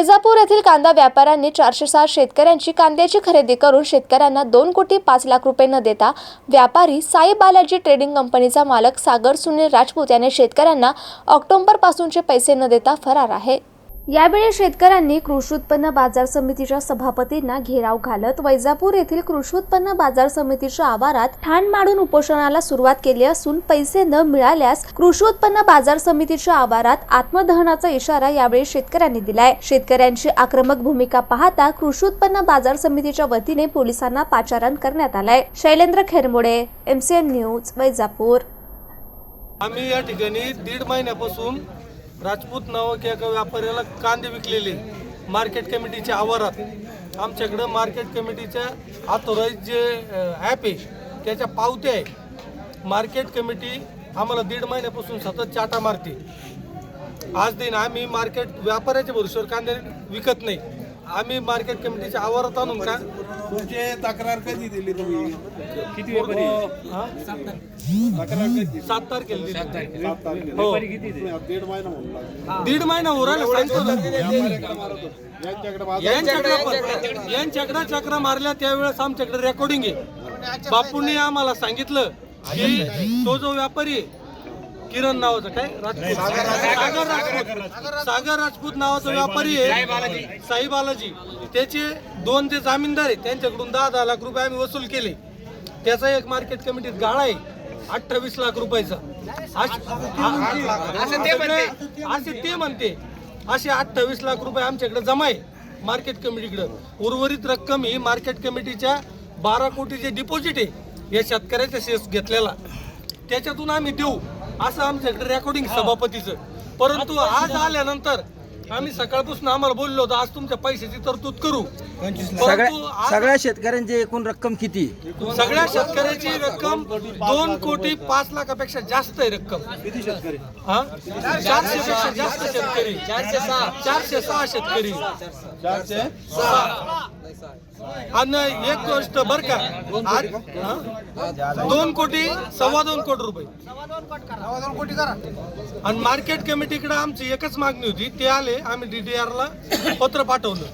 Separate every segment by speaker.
Speaker 1: वैजापूर येथील कांदा व्यापाऱ्यांनी 407 शेतकऱ्यांची कांद्याची खरेदी करून शेतकऱ्यांना 2,05,00,000 रुपये न देता व्यापारी साई बालाजी ट्रेडिंग कंपनीचा मालक सागर सुनील राजपूत याने शेतकऱ्यांना ऑक्टोबरपासूनचे पैसे न देता फरार आहे। यावेळी शेतकऱ्यांनी कृषी उत्पन्न बाजार समितीच्या सभापतींना घेराव घालत वैजापूर येथील कृषी उत्पन्न बाजार समितीच्या आवारात ठाण मांडून उपोषणाला सुरुवात केली असून पैसे न मिळाल्यास कृषी उत्पन्न बाजार समितीच्या आवारात आत्मदहनाचा इशारा यावेळी शेतकऱ्यांनी दिलाय। शेतकऱ्यांची आक्रमक भूमिका पाहता कृषी उत्पन्न बाजार समितीच्या वतीने पोलिसांना पाचारण करण्यात आलाय। Shailendra Khermode, MCN news, Vaijapur.
Speaker 2: आम्ही या ठिकाणी 1.5 महिन्यापासून राजपूत नावाक एका व्यापाऱ्याला कांदे विकलेले मार्केट कमिटीच्या आवारात आमच्याकडे मार्केट कमिटीच्या ऑथोराइज जे ॲप आहे त्याच्या पावत्या आहे। मार्केट कमिटी आम्हाला 1.5 महिन्यापासून सतत चाटा मारते। आज दिन आम्ही मार्केट व्यापाऱ्याच्या भरोश्यावर कांदे विकत नाही। आम्ही मार्केट कमिटीच्या आवारात आणून का
Speaker 3: तुमचे तक्रार कधी दिली तुम्ही?
Speaker 2: किती व्यापारी? 7 तारखेला दिली।
Speaker 3: 7 तारखेला
Speaker 2: हो।
Speaker 3: 1.5 महिना म्हणून लागला।
Speaker 2: 1.5 महिना उरायला यांच्याकडे चक्रा मारल्या त्यावेळेस आमच्याकडे रेकॉर्डिंग आहे। बापूंनी आम्हाला सांगितलं की तो जो व्यापारी आहे किरण नावाचा काय सागर राजपूत नावाचा व्यापारी आहे साई बालाजी, त्याचे 2 जे जामीनदार आहेत त्यांच्याकडून 10 लाख रुपये आम्ही वसूल केले। त्याचा एक मार्केट कमिटीत गाळा आहे 28 लाख रुपयाचा। असे ते म्हणते असे 28 लाख रुपये आमच्याकडे जमा आहे मार्केट कमिटीकडे। उर्वरित रक्कम ही मार्केट कमिटीच्या 12 कोटीचे डिपॉझिट आहे या शेतकऱ्याच्या शेअर्स घेतलेला, त्याच्यातून आम्ही देऊ असं आमच्याकडे रेकॉर्डिंग सभापतीचं। परंतु आज आल्यानंतर आम्ही सकाळपासून आम्हाला बोललो होतो आज तुमच्या पैशाची तरतूद करू।
Speaker 4: सगळ्या शेतकऱ्यांची एकूण रक्कम किती?
Speaker 2: सगळ्या शेतकऱ्याची रक्कम 2,05,00,000पेक्षा जास्त आहे रक्कम।
Speaker 3: किती शेतकरी?
Speaker 2: 400 पेक्षा जास्त शेतकरी, 406 शेतकरी, 406। आणि एक गोष्ट बर का, 2 कोटी 2.25 कोटी रुपये आणि मार्केट कमिटीकडे आमची एकच मागणी होती। ते आले, आम्ही DDR ला पत्र पाठवलं।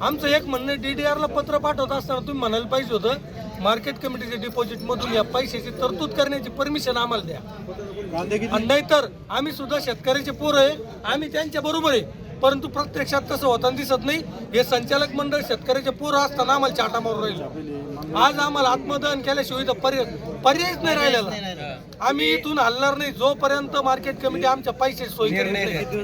Speaker 2: आमचं एक म्हणणं DDR ला पत्र पाठवत असताना तुम्ही म्हणायला पाहिजे होतं मार्केट कमिटीच्या डिपॉझिट मधून या पैशाची तरतूद करण्याची परमिशन आम्हाला द्या। नाहीतर आम्ही सुद्धा शेतकऱ्याचे पोरं आहे, आम्ही त्यांच्या बरोबर आहे, परंतु प्रत्यक्षात तसं होताना दिसत नाही। हे संचालक मंडळ शेतकऱ्याचे पोरं असताना आम्हाला चाटा मारून राहिलं। आज आम्हाला आत्मदहन केल्याशिवाय तर पर्यायच नाही राहिलेला। आम्ही इथून हलणार नाही जोपर्यंत मार्केट कमिटी आमच्या पैशाची सोय करत नाही।